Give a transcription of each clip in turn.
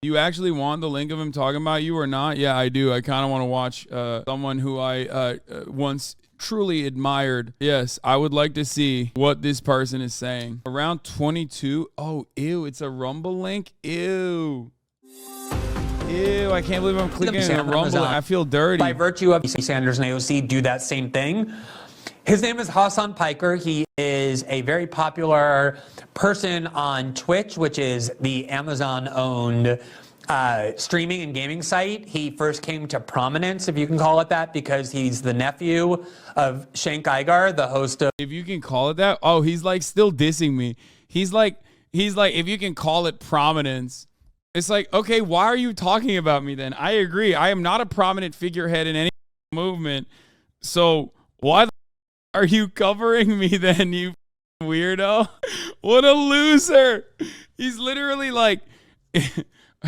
You actually want the link of him talking about you or not? Yeah, I do. I kind of want to watch someone who I once truly admired. Yes, I would like to see what this person is saying. Around 22. Oh, ew, it's a Rumble link. Ew. Ew, I can't believe I'm clicking on a Rumble. I feel dirty. By virtue of Sanders and AOC do that same thing. His name is Hasan Piker. He is a very popular person on Twitch, which is the Amazon-owned streaming and gaming site. He first came to prominence, if you can call it that, because he's the nephew of Cenk Uygur, the host of... If you can call it that? Oh, he's like still dissing me. He's like, if you can call it prominence. It's like, okay, why are you talking about me then? I agree. I am not a prominent figurehead in any movement. So why the are you covering me then, you weirdo? What a loser. He's literally like,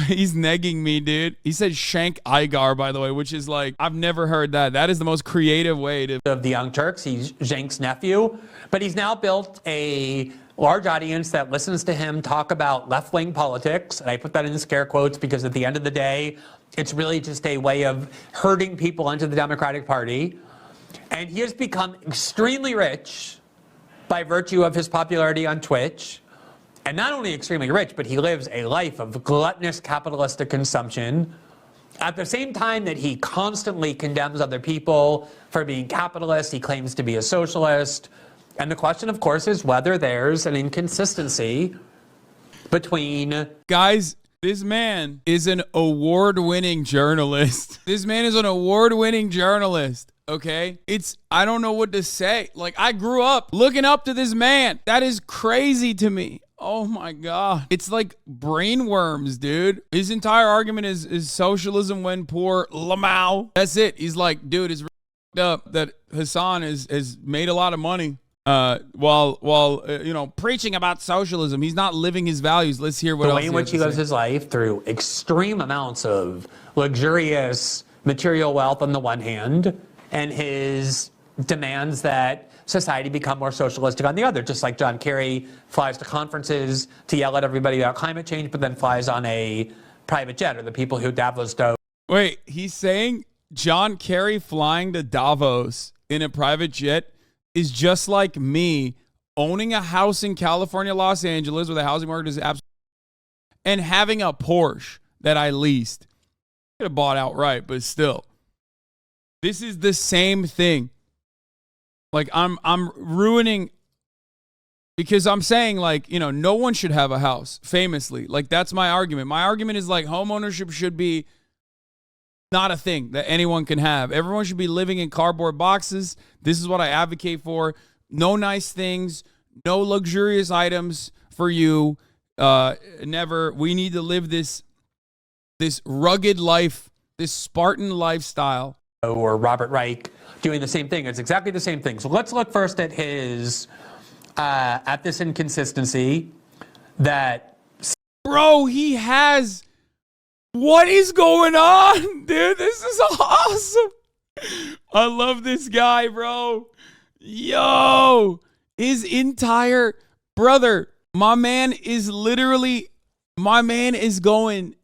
he's negging me, dude. He said Cenk Uygur, by the way, which is like, I've never heard that. That is the most creative way to... Of the Young Turks. He's Cenk's nephew. But he's now built a large audience that listens to him talk about left-wing politics. And I put that in scare quotes because at the end of the day, it's really just a way of herding people into the Democratic Party. And he has become extremely rich by virtue of his popularity on Twitch. And not only extremely rich, but he lives a life of gluttonous capitalistic consumption. At the same time that he constantly condemns other people for being capitalists, he claims to be a socialist. And the question, of course, is whether there's an inconsistency between... Guys, this man is an award-winning journalist. This man is an award-winning journalist. Okay, I don't know what to say. Like, I grew up looking up to this man. That is crazy to me. Oh my God. It's like brain worms, dude. His entire argument is socialism when poor Lamau. That's it. He's like, dude, it's up that Hasan has made a lot of money while you know, preaching about socialism. He's not living his values. Let's hear what else the way in which he lives his life through extreme amounts of luxurious material wealth on the one hand, and his demands that society become more socialistic on the other, just like John Kerry flies to conferences to yell at everybody about climate change, but then flies on a private jet, or the people who Davos do. Wait, he's saying John Kerry flying to Davos in a private jet is just like me owning a house in California, Los Angeles, where the housing market is absolutely, and having a Porsche that I leased. Could have bought outright, but still. This is the same thing. Like, I'm ruining, because I'm saying, like, you know, no one should have a house, famously. Like, that's my argument. My argument is, like, home ownership should be not a thing that anyone can have. Everyone should be living in cardboard boxes. This is what I advocate for. No nice things, no luxurious items for you. Never. We need to live this rugged life, this Spartan lifestyle. Or Robert Reich doing the same thing. It's exactly the same thing. So let's look first at his at this inconsistency that... Bro, he has... What is going on, dude? This is awesome. I love this guy, bro. Yo, his entire... Brother, my man is going...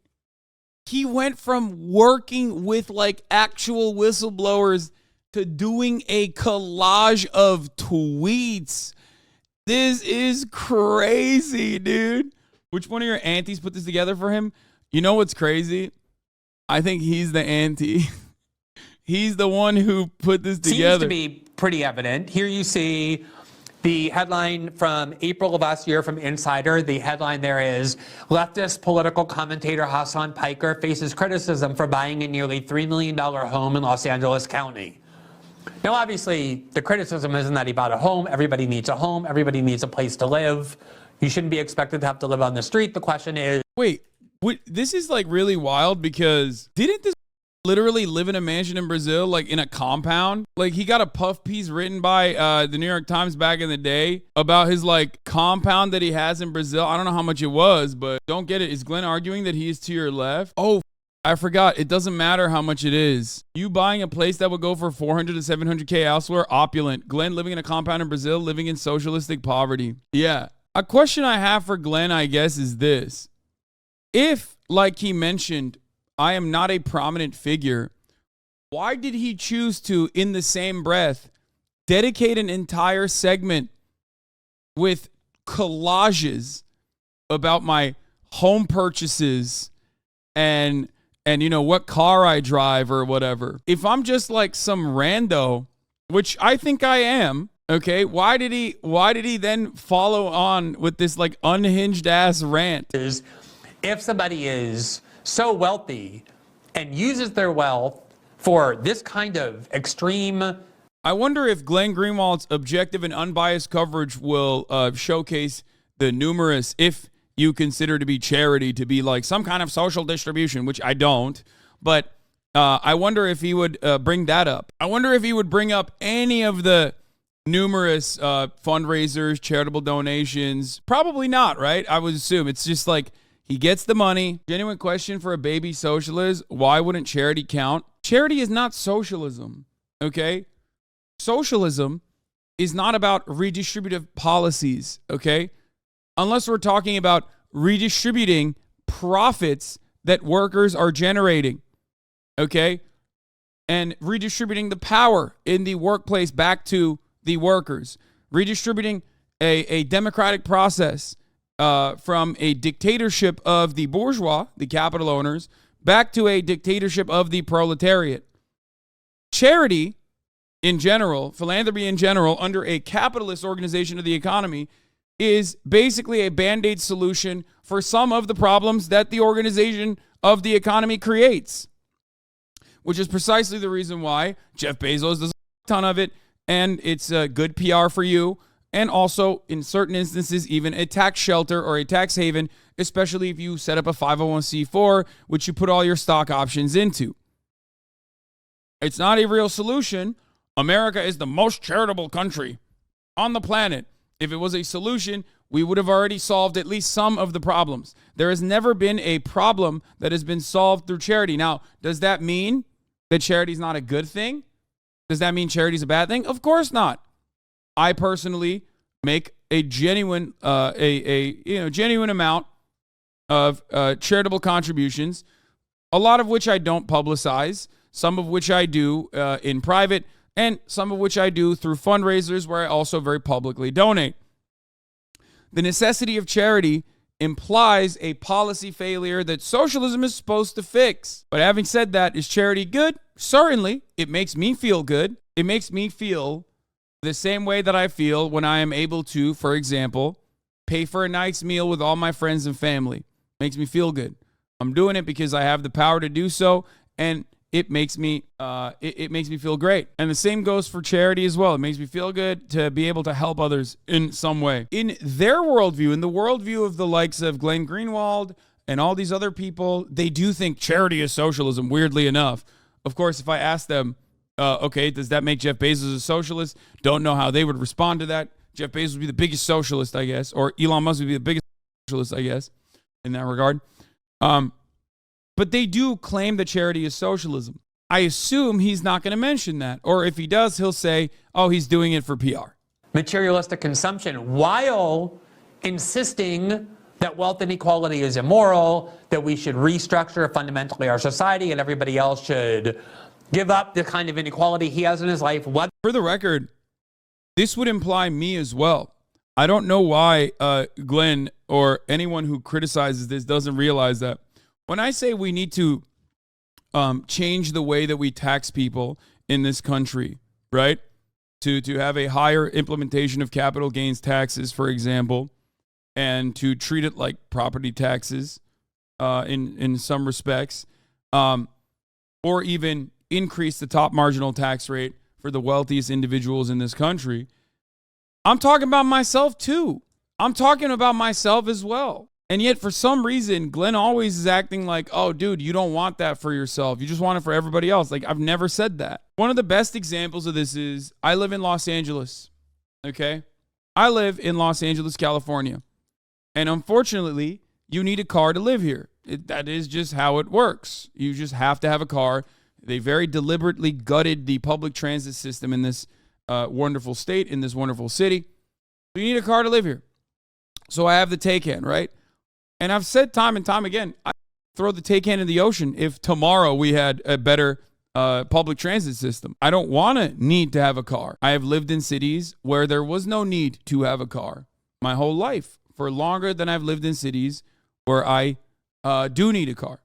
He went from working with like actual whistleblowers to doing a collage of tweets. This is crazy, dude. Which one of your aunties put this together for him? You know what's crazy? I think he's the auntie. He's the one who put this together. Seems to be pretty evident. Here you see the headline from April of last year from Insider. The headline there is, leftist political commentator Hasan Piker faces criticism for buying a nearly $3 million home in Los Angeles County. Now, obviously, the criticism isn't that he bought a home. Everybody needs a home. Everybody needs a place to live. You shouldn't be expected to have to live on the street. The question is... Wait, this is like really wild, because didn't this literally live in a mansion in Brazil, like in a compound? Like, he got a puff piece written by the New York Times back in the day about his like compound that he has in Brazil. I don't know how much it was, but don't get it. Is Glenn arguing that he is to your left? Oh, I forgot. It doesn't matter how much it is. You buying a place that would go for 400 to 700K elsewhere, opulent. Glenn living in a compound in Brazil, living in socialistic poverty. Yeah. A question I have for Glenn, I guess, is this. if, like he mentioned, I am not a prominent figure, why did he choose to, in the same breath, dedicate an entire segment with collages about my home purchases and what car I drive or whatever? If I'm just like some rando, which I think I am, okay, why did he then follow on with this like unhinged ass rant? If somebody is so wealthy and uses their wealth for this kind of extreme. I wonder if Glenn Greenwald's objective and unbiased coverage will showcase the numerous, if you consider to be charity to be like some kind of social distribution, which I don't, but I wonder if he would bring that up. I wonder if he would bring up any of the numerous fundraisers, charitable donations. Probably not, right? I would assume it's just like he gets the money. Genuine question for a baby socialist: why wouldn't charity count? Charity is not socialism, okay? Socialism is not about redistributive policies, okay? Unless we're talking about redistributing profits that workers are generating, okay? And redistributing the power in the workplace back to the workers. Redistributing a democratic process from a dictatorship of the bourgeois, the capital owners, back to a dictatorship of the proletariat. Charity in general, philanthropy in general, under a capitalist organization of the economy, is basically a band-aid solution for some of the problems that the organization of the economy creates, which is precisely the reason why Jeff Bezos does a ton of it, and it's a good PR for you, and also, in certain instances, even a tax shelter or a tax haven, especially if you set up a 501c4, which you put all your stock options into. It's not a real solution. America is the most charitable country on the planet. If it was a solution, we would have already solved at least some of the problems. There has never been a problem that has been solved through charity. Now, does that mean that charity is not a good thing? Does that mean charity is a bad thing? Of course not. I personally make a genuine, genuine amount of charitable contributions, a lot of which I don't publicize, some of which I do in private, and some of which I do through fundraisers where I also very publicly donate. The necessity of charity implies a policy failure that socialism is supposed to fix. But having said that, is charity good? Certainly. It makes me feel good. It makes me feel the same way that I feel when I am able to, for example, pay for a nice meal with all my friends and family. Makes me feel good. I'm doing it because I have the power to do so, and it makes me feel great. And the same goes for charity as well. It makes me feel good to be able to help others in some way. In their worldview, in the worldview of the likes of Glenn Greenwald and all these other people, they do think charity is socialism, weirdly enough. Of course, if I ask them, okay, does that make Jeff Bezos a socialist? Don't know how they would respond to that. Jeff Bezos would be the biggest socialist, I guess, or Elon Musk would be the biggest socialist, I guess, in that regard. But they do claim that charity is socialism. I assume he's not going to mention that. Or if he does, he'll say, oh, he's doing it for PR. Materialistic consumption, while insisting that wealth inequality is immoral, that we should restructure fundamentally our society, and everybody else should give up the kind of inequality he has in his life. For the record, this would imply me as well. I don't know why Glenn or anyone who criticizes this doesn't realize that. When I say we need to change the way that we tax people in this country, right? To have a higher implementation of capital gains taxes, for example, and to treat it like property taxes in some respects, or even increase the top marginal tax rate for the wealthiest individuals in this country. I'm talking about myself too. I'm talking about myself as well. And yet, for some reason, Glenn always is acting like, oh, dude, you don't want that for yourself. You just want it for everybody else. Like, I've never said that. One of the best examples of this is I live in Los Angeles, okay? I live in Los Angeles, California. And unfortunately, you need a car to live here. That is just how it works. You just have to have a car. They very deliberately gutted the public transit system in this wonderful state, in this wonderful city. So you need a car to live here. So I have the Taycan, right? And I've said time and time again, I throw the take hand in the ocean if tomorrow we had a better public transit system. I don't want to need to have a car. I have lived in cities where there was no need to have a car my whole life, for longer than I've lived in cities where I do need a car.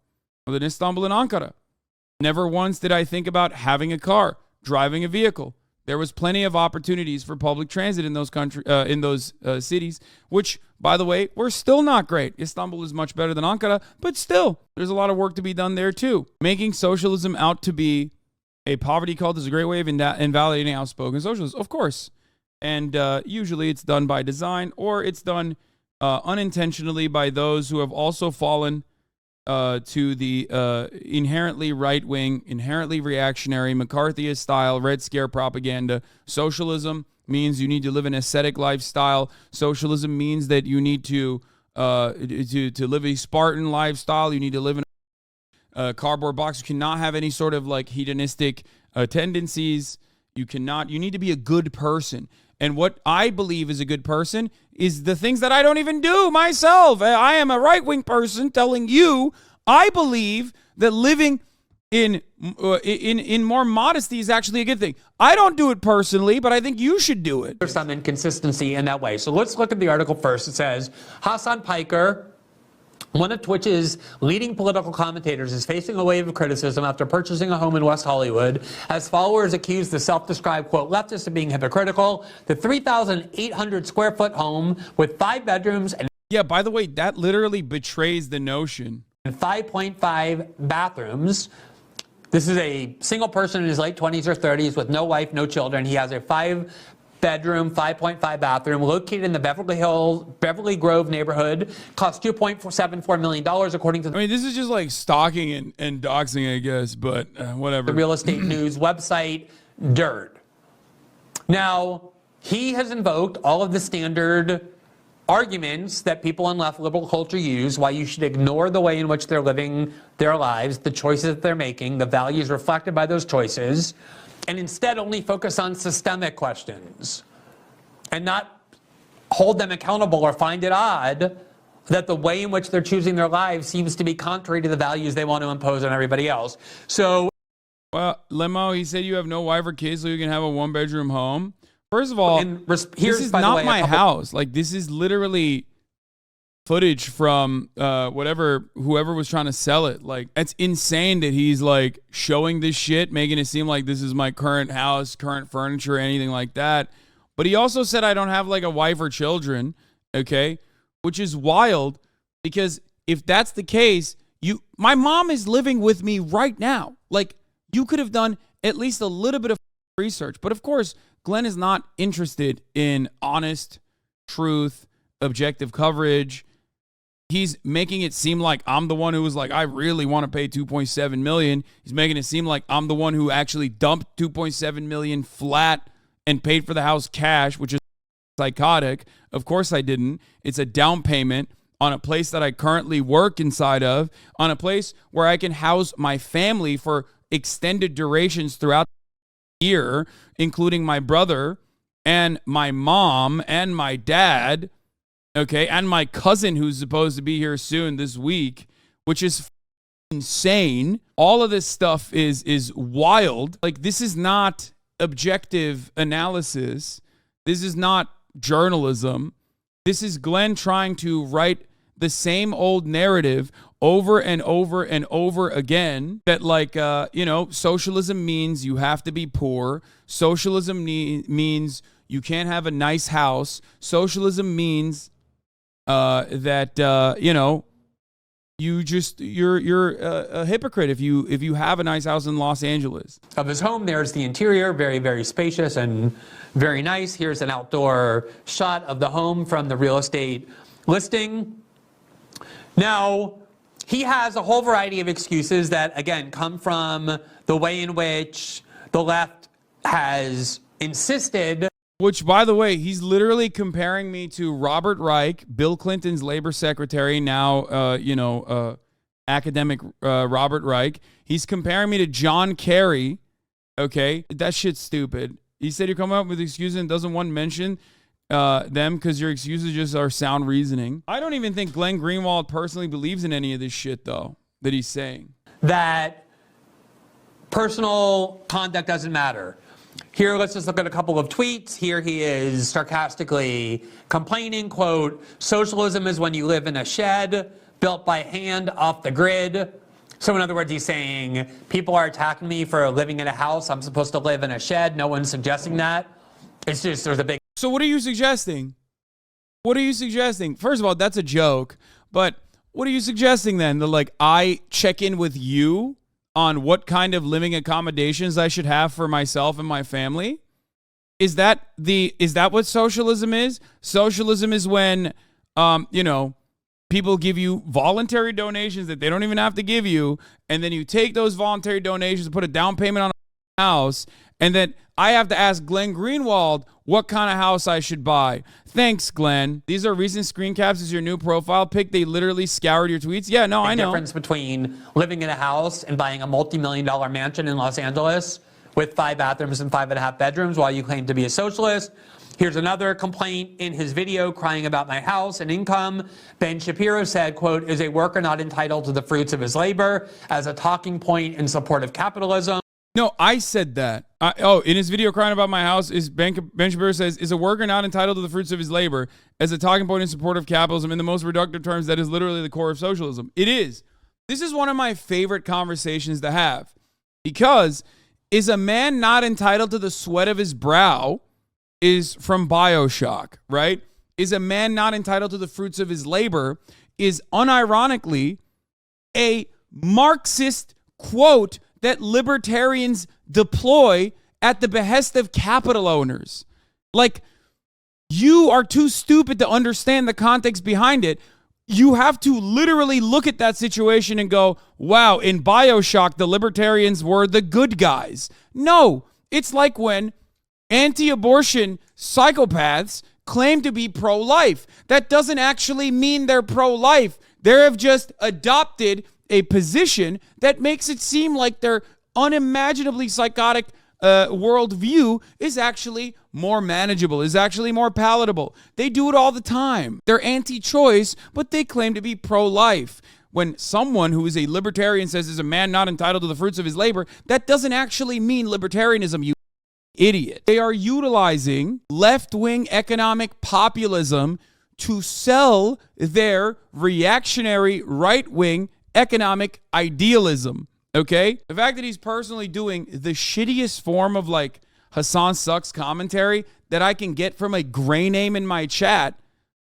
I lived in Istanbul and Ankara. Never once did I think about having a car, driving a vehicle. There was plenty of opportunities for public transit in those cities, which, by the way, were still not great. Istanbul is much better than Ankara, but still, there's a lot of work to be done there too. Making socialism out to be a poverty cult is a great way of invalidating outspoken socialists, of course. And usually it's done by design, or it's done unintentionally by those who have also fallen to the inherently right-wing, inherently reactionary, McCarthyist style Red Scare propaganda. Socialism means you need to live an ascetic lifestyle. Socialism means that you need to live a Spartan lifestyle. You need to live in a cardboard box. You cannot have any sort of like hedonistic tendencies. You need to be a good person. And what I believe is a good person is the things that I don't even do myself. I am a right-wing person telling you I believe that living in more modesty is actually a good thing. I don't do it personally, but I think you should do it. There's some inconsistency in that way. So let's look at the article first. It says, Hasan Piker, one of Twitch's leading political commentators, is facing a wave of criticism after purchasing a home in West Hollywood, as followers accuse the self-described, quote, leftist of being hypocritical. The 3,800 square foot home with 5 bedrooms and yeah, by the way, that literally betrays the notion. 5.5 bathrooms. This is a single person in his late 20s or 30s with no wife, no children. He has a 5-bedroom, 5.5 bathroom located in the Beverly Grove neighborhood. Cost $2.74 million, according to the this is just like stalking and doxing, I guess, but whatever. The real estate news website, Dirt. Now, he has invoked all of the standard arguments that people in left liberal culture use, why you should ignore the way in which they're living their lives, the choices that they're making, the values reflected by those choices, and instead only focus on systemic questions and not hold them accountable or find it odd that the way in which they're choosing their lives seems to be contrary to the values they want to impose on everybody else. So, well, Lemo, he said you have no wife or kids so you can have a 1-bedroom home. First of all, this is not my house. Like, this is literally footage from whoever was trying to sell it. Like, it's insane that he's like showing this shit, making it seem like this is my current house, current furniture, anything like that. But he also said I don't have like a wife or children, okay? Which is wild, because if that's the case, my mom is living with me right now. Like, you could have done at least a little bit of research. But of course, Glenn is not interested in honest truth, objective coverage. He's making it seem like I'm the one who was like, I really want to pay $2.7 million. He's making it seem like I'm the one who actually dumped $2.7 million flat and paid for the house cash, which is psychotic. Of course I didn't. It's a down payment on a place that I currently work inside of, on a place where I can house my family for extended durations throughout the year, including my brother and my mom and my dad, okay, and my cousin who's supposed to be here soon this week, which is insane. All of this stuff is wild. Like, this is not objective analysis. This is not journalism. This is Glenn trying to write the same old narrative over and over and over again, that like, socialism means you have to be poor. Socialism means you can't have a nice house. Socialism means that you're a hypocrite if you have a nice house in Los Angeles. Of his home, there's the interior, very, very spacious and very nice. Here's an outdoor shot of the home from the real estate listing. Now, he has a whole variety of excuses that, again, come from the way in which the left has insisted. Which, by the way, he's literally comparing me to Robert Reich, Bill Clinton's labor secretary, now, academic Robert Reich. He's comparing me to John Kerry, okay? That shit's stupid. He said you're coming up with excuses and doesn't want to mention them because your excuses just are sound reasoning. I don't even think Glenn Greenwald personally believes in any of this shit, though, that he's saying. That personal conduct doesn't matter. Here, let's just look at a couple of tweets. Here he is sarcastically complaining, quote, socialism is when you live in a shed built by hand off the grid. So in other words, he's saying, people are attacking me for living in a house. I'm supposed to live in a shed. No one's suggesting that. It's just, there's a big... So what are you suggesting? What are you suggesting? First of all, that's a joke. But what are you suggesting then? That, like, I check in with you on what kind of living accommodations I should have for myself and my family? Is that what socialism is? Socialism is when, people give you voluntary donations that they don't even have to give you, and then you take those voluntary donations and put a down payment on a house, and then I have to ask Glenn Greenwald what kind of house I should buy. Thanks, Glenn. These are recent screen caps as your new profile pic. They literally scoured your tweets. Yeah, no, I know. The difference between living in a house and buying a multi-million-dollar mansion in Los Angeles with 5 bathrooms and 5.5 bedrooms while you claim to be a socialist. Here's another complaint in his video crying about my house and income. Ben Shapiro said, quote, is a worker not entitled to the fruits of his labor as a talking point in support of capitalism? No, I said that. In his video crying about my house, Ben Shapiro says, is a worker not entitled to the fruits of his labor as a talking point in support of capitalism? In the most reductive terms, that is literally the core of socialism. It is. This is one of my favorite conversations to have, because is a man not entitled to the sweat of his brow is from BioShock, right? Is a man not entitled to the fruits of his labor is unironically a Marxist quote that libertarians deploy at the behest of capital owners. Like, you are too stupid to understand the context behind it. You have to literally look at that situation and go, wow, in BioShock, the libertarians were the good guys. No, it's like when anti-abortion psychopaths claim to be pro-life. That doesn't actually mean they're pro-life. They have just adopted a position that makes it seem like their unimaginably psychotic worldview is actually more manageable, is actually more palatable. They do it all the time. They're anti-choice, but they claim to be pro-life. When someone who is a libertarian says is a man not entitled to the fruits of his labor, that doesn't actually mean libertarianism, you idiot. They are utilizing left-wing economic populism to sell their reactionary right-wing economic idealism, okay? The fact that he's personally doing the shittiest form of, like, Hassan Sucks commentary that I can get from a gray name in my chat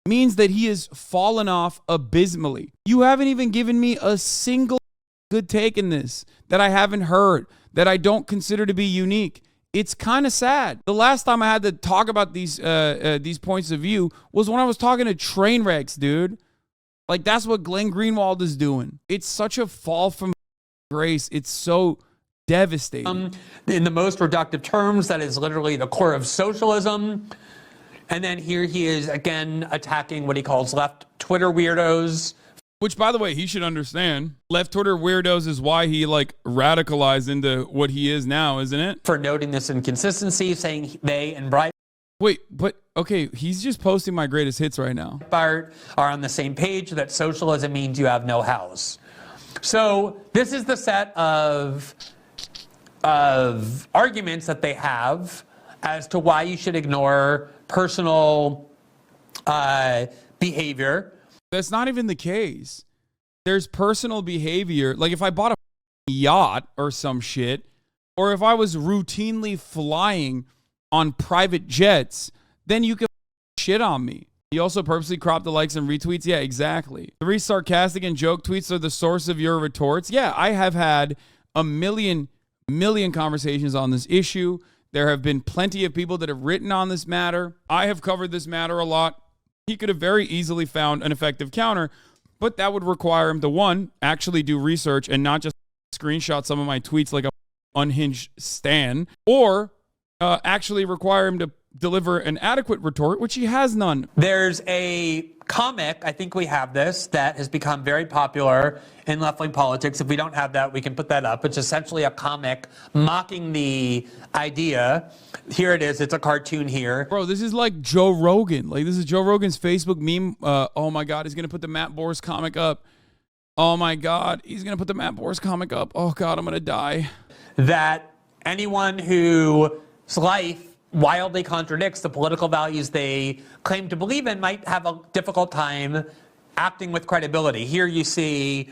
means that he has fallen off abysmally. You haven't even given me a single good take in this that I haven't heard, that I don't consider to be unique. It's kind of sad. The last time I had to talk about these points of view was when I was talking to Trainwrecks, dude. Like, that's what Glenn Greenwald is doing. It's such a fall from grace. It's so devastating. In the most reductive terms, that is literally the core of socialism. And then here he is again attacking what he calls left Twitter weirdos. Which, by the way, he should understand. Left Twitter weirdos is why he, like, radicalized into what he is now, isn't it? For noting this inconsistency, saying they and Breitbart. Wait, but, okay, he's just posting my greatest hits right now. Are on the same page, that socialism means you have no house. So this is the set of arguments that they have as to why you should ignore personal behavior. That's not even the case. There's personal behavior. Like, if I bought a yacht or some shit, or if I was routinely flying on private jets, then you can shit on me. You also purposely crop the likes and retweets? Yeah, exactly. 3 sarcastic and joke tweets are the source of your retorts? Yeah, I have had a million conversations on this issue. There have been plenty of people that have written on this matter. I have covered this matter a lot. He could have very easily found an effective counter, but that would require him to, one, actually do research and not just screenshot some of my tweets like a unhinged stan, or actually require him to deliver an adequate retort, which he has none. There's a comic, I think we have this, that has become very popular in left-wing politics. If we don't have that, we can put that up. It's essentially a comic mocking the idea. Here it is. It's a cartoon here. Bro, this is like Joe Rogan. Like, this is Joe Rogan's Facebook meme. Oh, my God. He's going to put the Matt Boris comic up. Oh, my God. He's going to put the Matt Boris comic up. Oh, God, I'm going to die. That anyone whose life wildly contradicts the political values they claim to believe in might have a difficult time acting with credibility. Here you see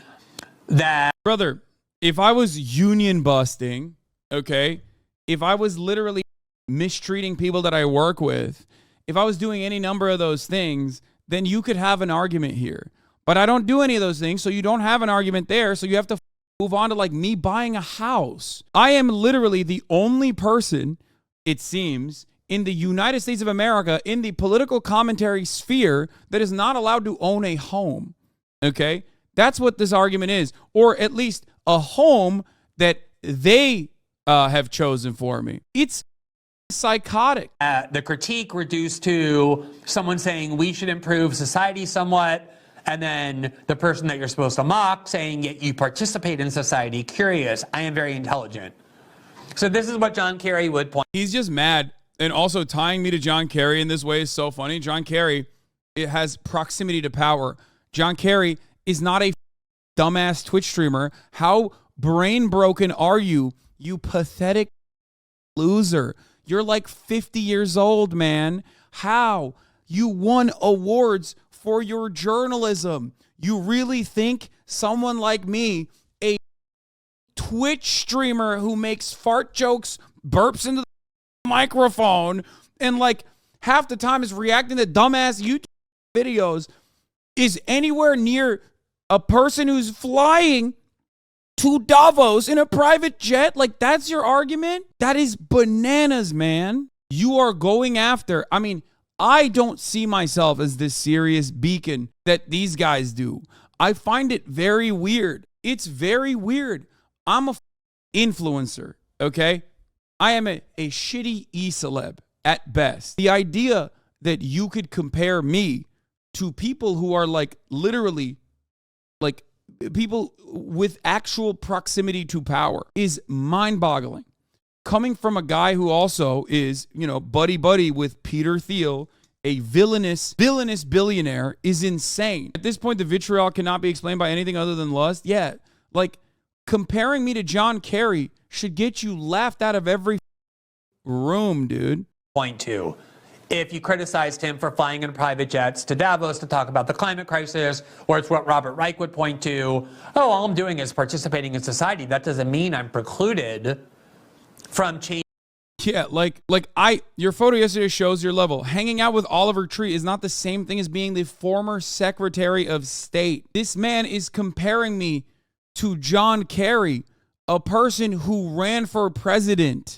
that. Brother, if I was union busting, okay, if I was literally mistreating people that I work with, if I was doing any number of those things, then you could have an argument here. But I don't do any of those things, so you don't have an argument there, so you have to move on to like me buying a house. I am literally the only person, it seems, in the United States of America, in the political commentary sphere, that is not allowed to own a home. Okay? That's what this argument is. Or at least a home that they have chosen for me. It's psychotic. The critique reduced to someone saying we should improve society somewhat, and then the person that you're supposed to mock saying, yet you participate in society. Curious, I am very intelligent. So this is what John Kerry would point. He's just mad. And also tying me to John Kerry in this way is so funny. John Kerry, it has proximity to power. John Kerry is not a dumbass Twitch streamer. How brain broken are you, you pathetic loser? You're like 50 years old, man. How? You won awards for your journalism. You really think someone like me, a Twitch streamer who makes fart jokes, burps into the microphone, and like half the time is reacting to dumbass YouTube videos, is anywhere near a person who's flying to Davos in a private jet? Like, that's your argument? That is bananas, man. You are going after, I mean, I don't see myself as this serious beacon that these guys do. I find it very weird. It's very weird. I'm a influencer, okay? I am a shitty e-celeb at best. The idea that you could compare me to people who are like literally like people with actual proximity to power is mind-boggling. Coming from a guy who also is, you know, buddy with Peter Thiel, a villainous billionaire, is insane. At this point, the vitriol cannot be explained by anything other than lust. Yeah, like comparing me to John Kerry should get you laughed out of every room, dude. Point two. If you criticized him for flying in private jets to Davos to talk about the climate crisis, or it's what Robert Reich would point to, oh, all I'm doing is participating in society. That doesn't mean I'm precluded from change. Yeah, your photo yesterday shows your level. Hanging out with Oliver Tree is not the same thing as being the former Secretary of State. This man is comparing me to John Kerry, a person who ran for president.